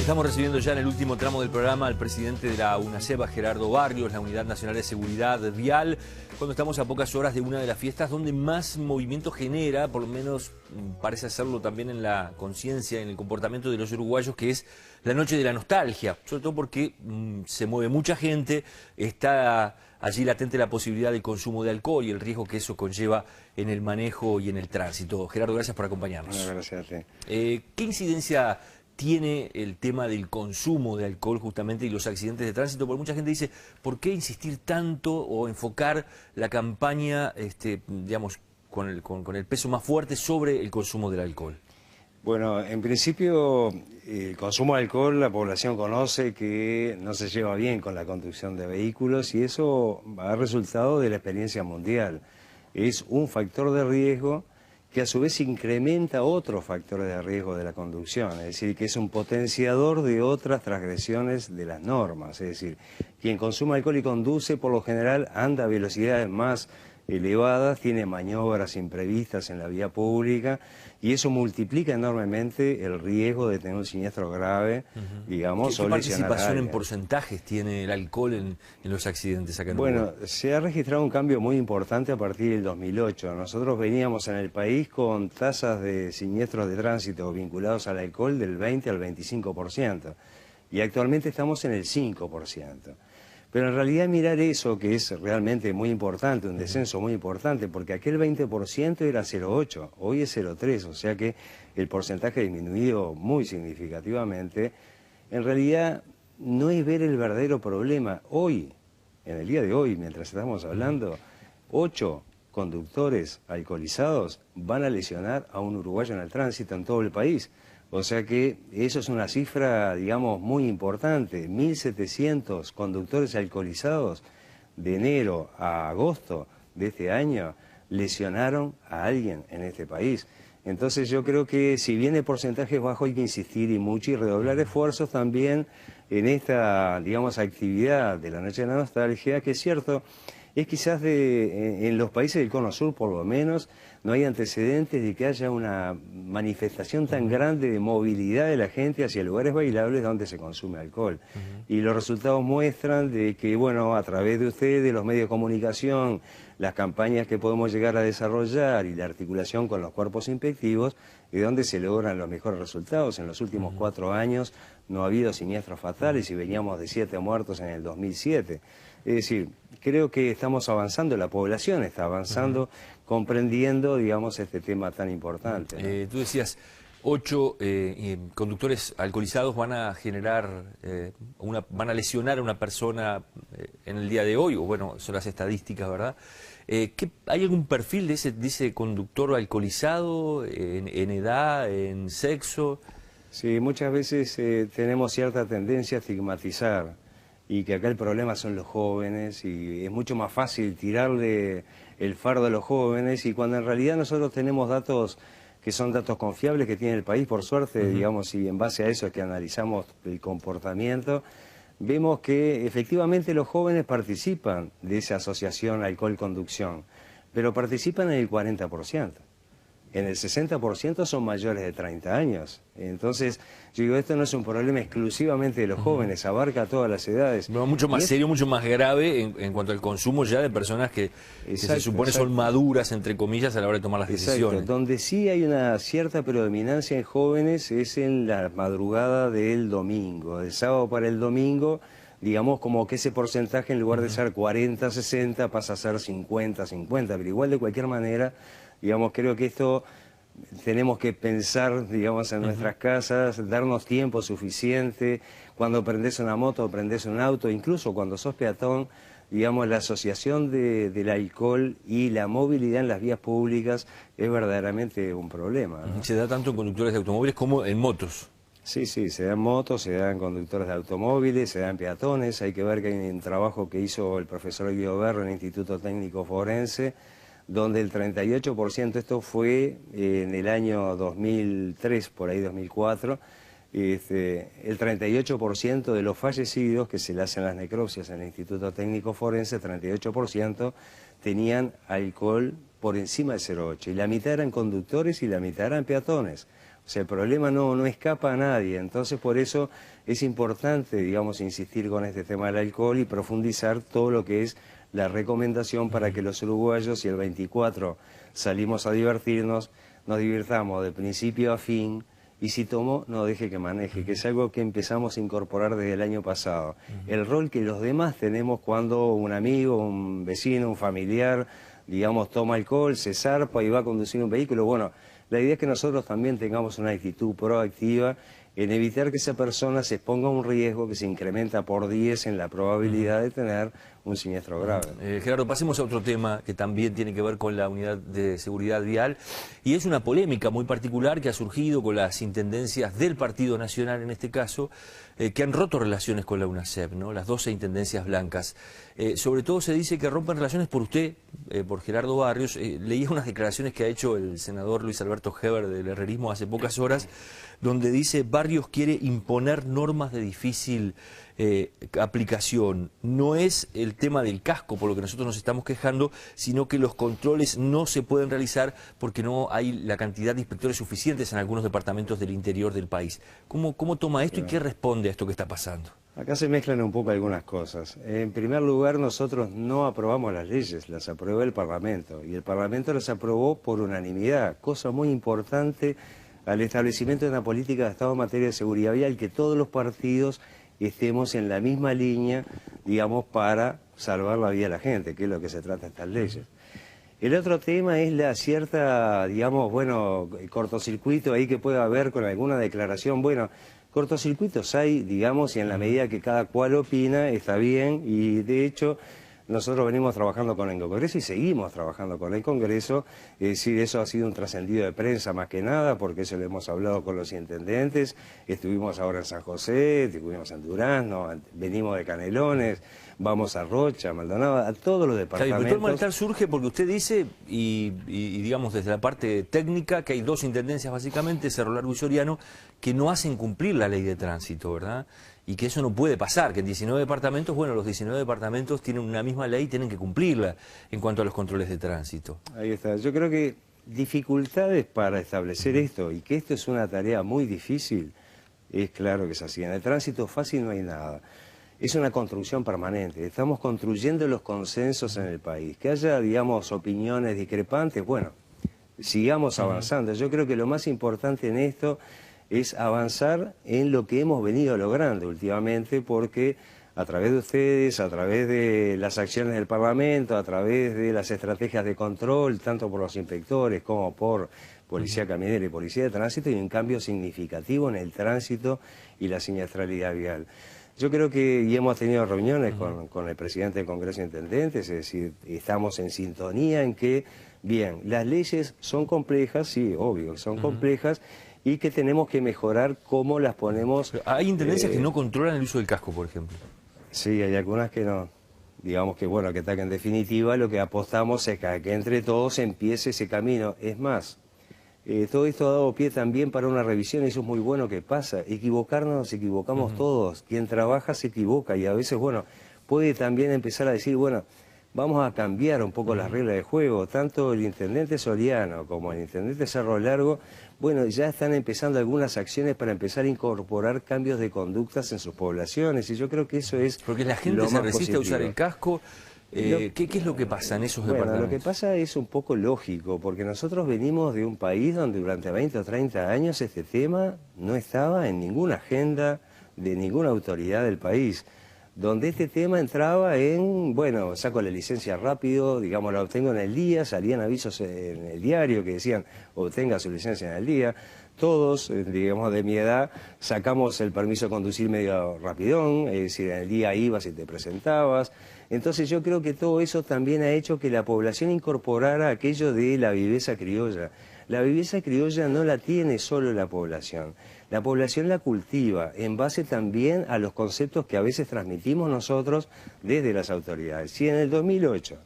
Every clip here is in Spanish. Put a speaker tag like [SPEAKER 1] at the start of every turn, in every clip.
[SPEAKER 1] Estamos recibiendo ya en el último tramo del programa al presidente de la UNACEB, Gerardo Barrios, la Unidad Nacional de Seguridad Vial, cuando estamos a pocas horas de una de las fiestas donde más movimiento genera, por lo menos parece hacerlo también en la conciencia, en el comportamiento de los uruguayos, que es la Noche de la Nostalgia, sobre todo porque se mueve mucha gente, está allí latente la posibilidad del consumo de alcohol y el riesgo que eso conlleva en el manejo y en el tránsito. Gerardo, gracias por acompañarnos.
[SPEAKER 2] Bueno, gracias a ti.
[SPEAKER 1] ¿Qué incidencia tiene el tema del consumo de alcohol justamente y los accidentes de tránsito? Porque mucha gente dice, ¿por qué insistir tanto o enfocar la campaña, digamos, con el peso más fuerte sobre el consumo del alcohol?
[SPEAKER 2] Bueno, en principio, el consumo de alcohol, la población conoce que no se lleva bien con la conducción de vehículos y eso ha resultado de la experiencia mundial. Es un factor de riesgo que a su vez incrementa otros factores de riesgo de la conducción, es decir, que es un potenciador de otras transgresiones de las normas, es decir, quien consume alcohol y conduce por lo general anda a velocidades más elevadas, tiene maniobras imprevistas en la vía pública y eso multiplica enormemente el riesgo de tener un siniestro grave, digamos,
[SPEAKER 1] ¿Qué
[SPEAKER 2] o lesionar a
[SPEAKER 1] participación en
[SPEAKER 2] alguien.
[SPEAKER 1] porcentajes tiene el alcohol en los accidentes acá en
[SPEAKER 2] Bueno,
[SPEAKER 1] Uruguay?
[SPEAKER 2] se ha registrado un cambio muy importante a partir del 2008. Nosotros veníamos en el país con tasas de siniestros de tránsito vinculados al alcohol del 20 al 25% y actualmente estamos en el 5%. Pero en realidad mirar eso, que es realmente muy importante, un descenso muy importante, porque aquel 20% era 0,8, hoy es 0,3, o sea que el porcentaje ha disminuido muy significativamente. En realidad no es ver el verdadero problema. Hoy, en el día de hoy, mientras estamos hablando, 8 conductores alcoholizados van a lesionar a un uruguayo en el tránsito en todo el país. O sea que eso es una cifra, digamos, muy importante. 1.700 conductores alcoholizados de enero a agosto de este año lesionaron a alguien en este país. Entonces yo creo que si bien el porcentaje es bajo hay que insistir y mucho y redoblar esfuerzos también en esta, digamos, actividad de la Noche de la Nostalgia, que es cierto, es quizás en los países del Cono Sur por lo menos, no hay antecedentes de que haya una manifestación tan grande de movilidad de la gente hacia lugares bailables donde se consume alcohol. Y los resultados muestran de que, bueno, a través de ustedes, los medios de comunicación, las campañas que podemos llegar a desarrollar y la articulación con los cuerpos inspectivos, es donde se logran los mejores resultados. En los últimos 4 años no ha habido siniestros fatales y veníamos de 7 muertos en el 2007. Es decir, creo que estamos avanzando, la población está avanzando, comprendiendo, digamos, este tema tan importante, ¿no?
[SPEAKER 1] Tú decías, 8 conductores alcoholizados van a generar, van a lesionar a una persona en el día de hoy, o bueno, son las estadísticas, ¿verdad? ¿Hay algún perfil de ese conductor alcoholizado en edad, en sexo?
[SPEAKER 2] Sí, muchas veces tenemos cierta tendencia a estigmatizar y que acá el problema son los jóvenes y es mucho más fácil tirarle el fardo a los jóvenes y cuando en realidad nosotros tenemos datos que son datos confiables que tiene el país, por suerte, digamos, y en base a eso es que analizamos el comportamiento, vemos que efectivamente los jóvenes participan de esa asociación alcohol-conducción, pero participan en el 40%. En el 60% son mayores de 30 años. Entonces, yo digo, esto no es un problema exclusivamente de los jóvenes, abarca a todas las edades.
[SPEAKER 1] No, mucho más serio, mucho más grave en cuanto al consumo ya de personas que se supone son maduras, entre comillas, a la hora de tomar las decisiones.
[SPEAKER 2] Donde sí hay una cierta predominancia en jóvenes es en la madrugada del domingo, del sábado para el domingo, digamos como que ese porcentaje en lugar de ser 40-60 pasa a ser 50-50, pero igual de cualquier manera, digamos, creo que esto tenemos que pensar, digamos, en nuestras casas, darnos tiempo suficiente, cuando prendés una moto o prendés un auto, incluso cuando sos peatón, digamos, la asociación del alcohol y la movilidad en las vías públicas es verdaderamente un problema, ¿no?
[SPEAKER 1] Se da tanto en conductores de automóviles como en motos.
[SPEAKER 2] Sí, sí, se dan motos, se dan conductores de automóviles, se dan peatones. Hay que ver que hay un trabajo que hizo el profesor Guido Berro en el Instituto Técnico Forense, donde el 38%, esto fue en el año 2003, por ahí 2004, el 38% de los fallecidos que se le hacen las necropsias en el Instituto Técnico Forense, 38% tenían alcohol por encima de 0,8, y la mitad eran conductores y la mitad eran peatones. O sea, el problema no escapa a nadie. Entonces, por eso es importante, digamos, insistir con este tema del alcohol y profundizar todo lo que es la recomendación para que los uruguayos, si el 24 salimos a divertirnos, nos divirtamos de principio a fin, y si tomo, no deje que maneje, que es algo que empezamos a incorporar desde el año pasado. El rol que los demás tenemos cuando un amigo, un vecino, un familiar, digamos, toma alcohol, se zarpa y va a conducir un vehículo. Bueno, la idea es que nosotros también tengamos una actitud proactiva en evitar que esa persona se exponga a un riesgo que se incrementa por 10 en la probabilidad de tener un siniestro grave.
[SPEAKER 1] Gerardo, pasemos a otro tema que también tiene que ver con la unidad de seguridad vial, y es una polémica muy particular que ha surgido con las intendencias del Partido Nacional, en este caso, que han roto relaciones con la UNACEP, ¿no? Las 12 intendencias blancas. Sobre todo se dice que rompen relaciones por usted, por Gerardo Barrios. Leí unas declaraciones que ha hecho el senador Luis Alberto Heber del herrerismo hace pocas horas, donde dice: Barrios quiere imponer normas de difícil aplicación. No es el tema del casco por lo que nosotros nos estamos quejando, sino que los controles no se pueden realizar porque no hay la cantidad de inspectores suficientes en algunos departamentos del interior del país. ¿Cómo toma esto y qué responde a esto que está pasando?
[SPEAKER 2] Acá se mezclan un poco algunas cosas. En primer lugar, nosotros no aprobamos las leyes, las aprobó el Parlamento, y el Parlamento las aprobó por unanimidad, cosa muy importante al establecimiento de una política de Estado en materia de seguridad vial, que todos los partidos estemos en la misma línea, digamos, para salvar la vida de la gente, que es lo que se trata de estas leyes. El otro tema es la cierta, digamos, bueno, cortocircuito ahí que puede haber con alguna declaración. Bueno, cortocircuitos hay, digamos, y en la medida que cada cual opina, está bien, y de hecho nosotros venimos trabajando con el Congreso y seguimos trabajando con el Congreso. Es decir, eso ha sido un trascendido de prensa más que nada, porque eso lo hemos hablado con los intendentes. Estuvimos ahora en San José, estuvimos en Durazno, venimos de Canelones, vamos a Rocha, Maldonado, a todos los departamentos.
[SPEAKER 1] Pero el malestar surge porque usted dice, y digamos desde la parte técnica, que hay dos intendencias básicamente, Cerro Largo y Soriano, que no hacen cumplir la ley de tránsito, ¿verdad? Y que eso no puede pasar, que en 19 departamentos, bueno, los 19 departamentos tienen una misma ley y tienen que cumplirla en cuanto a los controles de tránsito.
[SPEAKER 2] Ahí está. Yo creo que dificultades para establecer esto, y que esto es una tarea muy difícil, es claro que es así. En el tránsito fácil no hay nada. Es una construcción permanente. Estamos construyendo los consensos en el país. Que haya, digamos, opiniones discrepantes, bueno, sigamos avanzando. Yo creo que lo más importante en esto es avanzar en lo que hemos venido logrando últimamente, porque a través de ustedes, a través de las acciones del Parlamento, a través de las estrategias de control, tanto por los inspectores como por Policía Caminera y Policía de Tránsito, hay un cambio significativo en el tránsito y la siniestralidad vial. Yo creo que, y hemos tenido reuniones con el presidente del Congreso de Intendentes, es decir, estamos en sintonía en que, bien, las leyes son complejas, sí, obvio, son complejas, y que tenemos que mejorar cómo las ponemos.
[SPEAKER 1] Pero hay intendencias que no controlan el uso del casco, por ejemplo.
[SPEAKER 2] Sí, hay algunas que no. Digamos que, bueno, que en definitiva lo que apostamos es que entre todos empiece ese camino. Es más, todo esto ha dado pie también para una revisión, y eso es muy bueno que pasa. Equivocarnos, nos equivocamos todos. Quien trabaja se equivoca, y a veces, bueno, puede también empezar a decir, bueno, vamos a cambiar un poco las reglas de juego. Tanto el intendente Soriano como el intendente Cerro Largo, bueno, ya están empezando algunas acciones para empezar a incorporar cambios de conductas en sus poblaciones, y yo creo que eso es
[SPEAKER 1] porque la gente se resiste a usar el casco. ¿Qué es lo que pasa en esos departamentos?
[SPEAKER 2] Lo que pasa es un poco lógico, porque nosotros venimos de un país donde durante 20 o 30 años este tema no estaba en ninguna agenda de ninguna autoridad del país, donde este tema entraba en, bueno, saco la licencia rápido, digamos, la obtengo en el día, salían avisos en el diario que decían, obtenga su licencia en el día. Todos, digamos, de mi edad, sacamos el permiso de conducir medio rapidón, es decir, en el día ibas y te presentabas. Entonces yo creo que todo eso también ha hecho que la población incorporara aquello de la viveza criolla. La viveza criolla no la tiene solo la población la cultiva en base también a los conceptos que a veces transmitimos nosotros desde las autoridades. Si en el 2008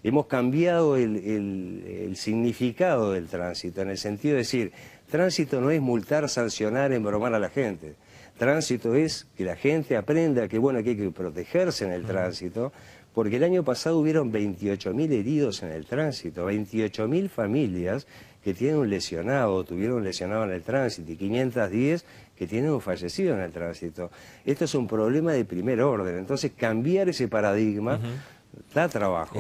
[SPEAKER 2] hemos cambiado el significado del tránsito, en el sentido de decir, tránsito no es multar, sancionar, embromar a la gente. Tránsito es que la gente aprenda que, bueno, que hay que protegerse en el tránsito, porque el año pasado hubieron 28.000 heridos en el tránsito, 28.000 familias que tienen un lesionado, tuvieron un lesionado en el tránsito, y 510 que tienen un fallecido en el tránsito. Esto es un problema de primer orden, entonces cambiar ese paradigma da trabajo.